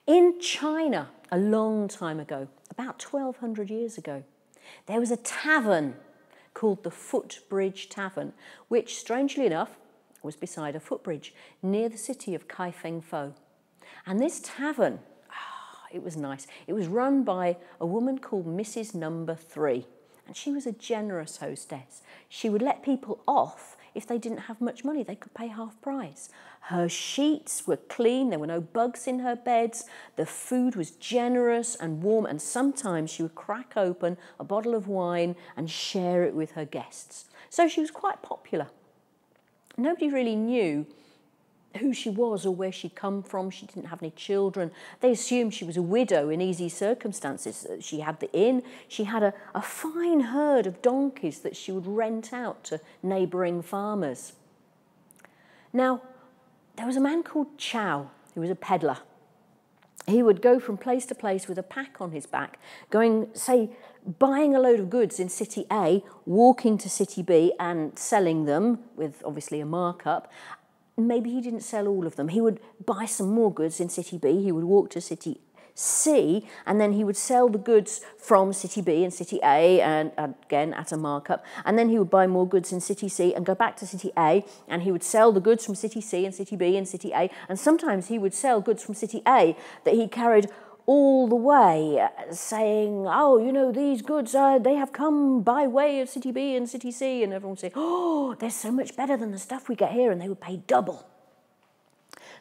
In China, a long time ago, about 1200 years ago, there was a tavern called the Footbridge Tavern, which, strangely enough, was beside a footbridge near the city of Kaifengfo. And this tavern, it was nice. It was run by a woman called Mrs. Number 3, and she was a generous hostess. She would let people off if they didn't have much money. They could pay half price. Her sheets were clean. There were no bugs in her beds. The food was generous and warm, and sometimes she would crack open a bottle of wine and share it with her guests. So she was quite popular. Nobody really knew who she was or where she'd come from. She didn't have any children. They assumed she was a widow in easy circumstances. She had the inn. She had a fine herd of donkeys that she would rent out to neighbouring farmers. Now, there was a man called Chow, who was a peddler. He would go from place to place with a pack on his back, going, say, buying a load of goods in City A, walking to City B and selling them with obviously a markup. Maybe he didn't sell all of them. He would buy some more goods in City B. He would walk to City C, and then he would sell the goods from City B and City A, and again at a markup. And then he would buy more goods in City C and go back to City A, and he would sell the goods from City C and City B and City A. And sometimes he would sell goods from City A that he carried all the way, saying, oh, you know, these goods, they have come by way of City B and City C. And everyone would say, oh, they're so much better than the stuff we get here. And they would pay double.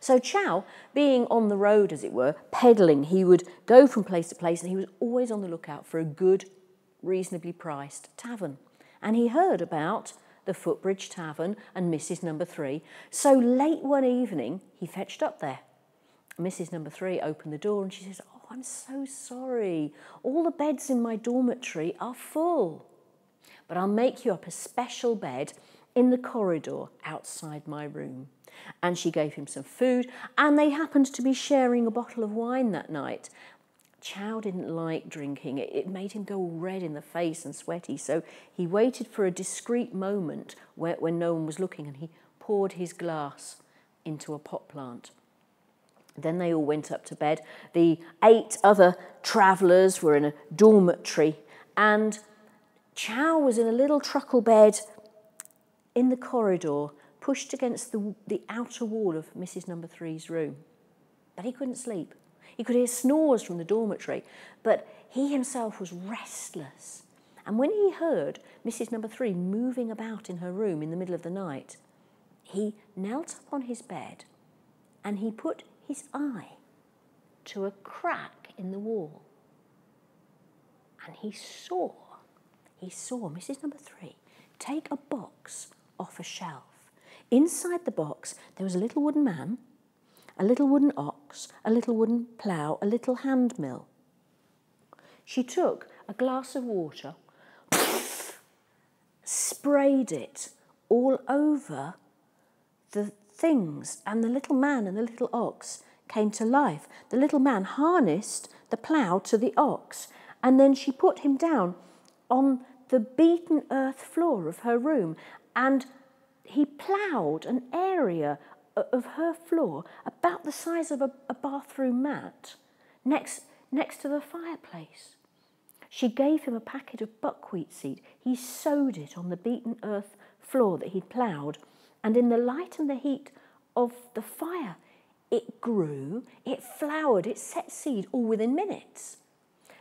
So Chow, being on the road, as it were, peddling, he would go from place to place, and he was always on the lookout for a good, reasonably priced tavern. And he heard about the Footbridge Tavern and Mrs. Number 3. So late one evening, he fetched up there. Mrs. Number 3 opened the door and she says, oh, I'm so sorry. All the beds in my dormitory are full. But I'll make you up a special bed in the corridor outside my room. And she gave him some food, and they happened to be sharing a bottle of wine that night. Chow didn't like drinking. It made him go all red in the face and sweaty. So he waited for a discreet moment when no one was looking, and he poured his glass into a pot plant. Then they all went up to bed. The 8 other travellers were in a dormitory, and Chow was in a little truckle bed in the corridor, pushed against the outer wall of Mrs. Number 3's room. But he couldn't sleep. He could hear snores from the dormitory, but he himself was restless. And when he heard Mrs. Number 3 moving about in her room in the middle of the night, he knelt up on his bed and he put his eye to a crack in the wall. And he saw Mrs. Number 3 take a box off a shelf. Inside the box, there was a little wooden man, a little wooden ox, a little wooden plough, a little hand mill. She took a glass of water, sprayed it all over the things, and the little man and the little ox came to life. The little man harnessed the plough to the ox, and then she put him down on the beaten earth floor of her room, and he ploughed an area of her floor about the size of a bathroom mat next to the fireplace. She gave him a packet of buckwheat seed. He sowed it on the beaten earth floor that he'd ploughed, and in the light and the heat of the fire, it grew, it flowered, it set seed all within minutes.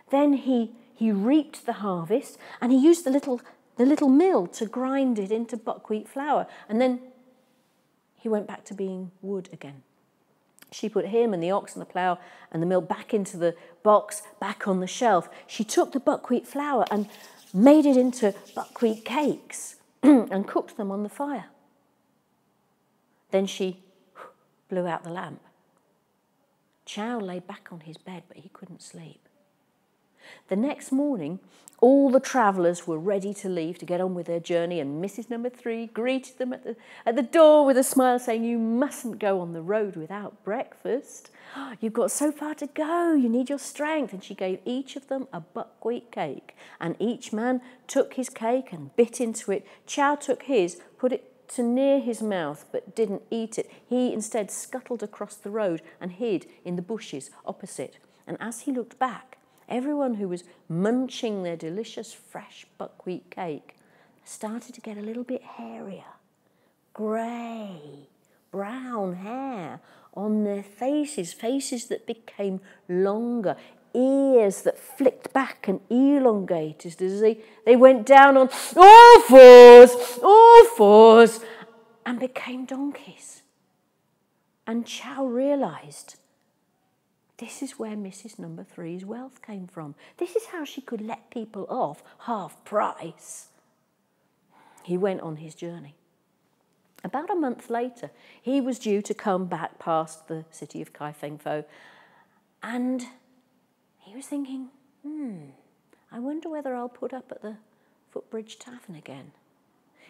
Then he reaped the harvest, and he used the little mill to grind it into buckwheat flour, and then he went back to being wood again. She put him and the ox and the plough and the mill back into the box, back on the shelf. She took the buckwheat flour and made it into buckwheat cakes and cooked them on the fire. Then she blew out the lamp. Chow lay back on his bed, but he couldn't sleep. The next morning, all the travellers were ready to leave to get on with their journey, and Mrs. Number 3 greeted them at the door with a smile, saying, you mustn't go on the road without breakfast. You've got so far to go, you need your strength. And she gave each of them a buckwheat cake, and each man took his cake and bit into it. Chow took his, put it to near his mouth but didn't eat it. He instead scuttled across the road and hid in the bushes opposite. And as he looked back, everyone who was munching their delicious fresh buckwheat cake started to get a little bit hairier. Grey, brown hair on their faces, faces that became longer, ears that flicked back and elongated as they went down on all fours, and became donkeys. And Chow realised this is where Mrs. Number Three's wealth came from. This is how she could let people off half price. He went on his journey. About a month later, he was due to come back past the city of Kai Feng Fo, and he was thinking, I wonder whether I'll put up at the Footbridge Tavern again.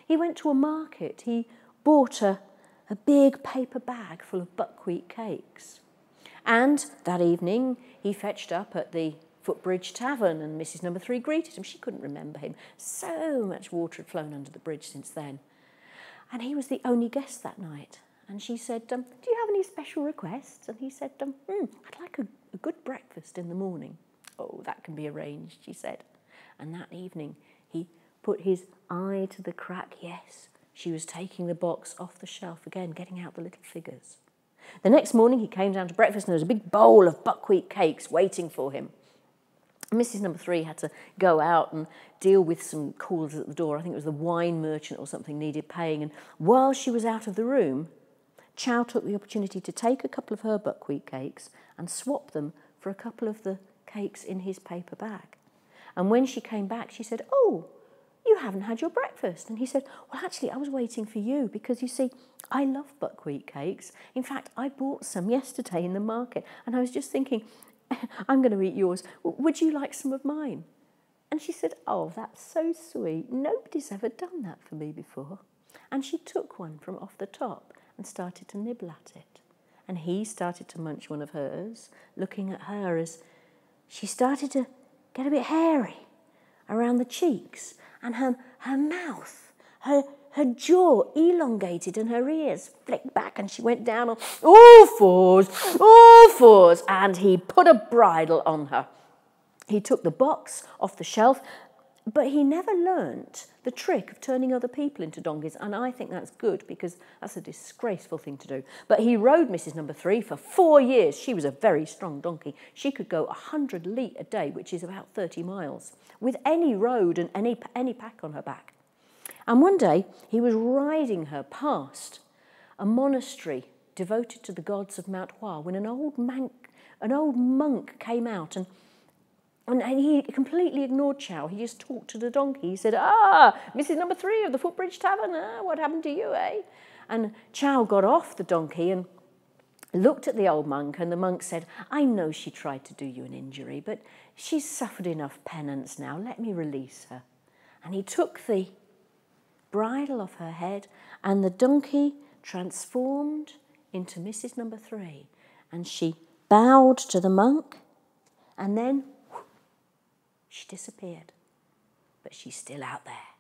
He went to a market. He bought a big paper bag full of buckwheat cakes. And that evening, he fetched up at the Footbridge Tavern, and Mrs. Number Three greeted him. She couldn't remember him. So much water had flown under the bridge since then. And he was the only guest that night. And she said, do you have any special requests? And he said, I'd like a good breakfast in the morning. Oh, that can be arranged, she said. And that evening, he put his eye to the crack. Yes, she was taking the box off the shelf again, getting out the little figures. The next morning, he came down to breakfast, and there was a big bowl of buckwheat cakes waiting for him. Mrs. Number Three had to go out and deal with some calls at the door. I think it was the wine merchant or something needed paying. And while she was out of the room, Chow took the opportunity to take a couple of her buckwheat cakes and swap them for a couple of the cakes in his paper bag. And when she came back, she said, "Oh, you haven't had your breakfast." And he said, "Well, actually, I was waiting for you because, you see, I love buckwheat cakes. In fact, I bought some yesterday in the market, and I was just thinking, I'm going to eat yours. Would you like some of mine?" And she said, "Oh, that's so sweet. Nobody's ever done that for me before." And she took one from off the top and started to nibble at it. And he started to munch one of hers, looking at her as she started to get a bit hairy around the cheeks, and her mouth, her jaw elongated, and her ears flicked back, and she went down on all fours, and he put a bridle on her. He took the box off the shelf, but he never learnt the trick of turning other people into donkeys, and I think that's good because that's a disgraceful thing to do. But he rode Mrs. Number Three for 4 years. She was a very strong donkey. She could go 100 li a day, which is about 30 miles, with any road and any pack on her back. And one day he was riding her past a monastery devoted to the gods of Mount Hua when an old monk came out, and he completely ignored Chow. He just talked to the donkey. He said, Mrs. Number Three of the Footbridge Tavern, what happened to you, eh? And Chow got off the donkey and looked at the old monk, and the monk said, "I know she tried to do you an injury, but she's suffered enough penance now. Let me release her." And he took the bridle off her head, and the donkey transformed into Mrs. Number Three, and she bowed to the monk, and then she disappeared. But she's still out there.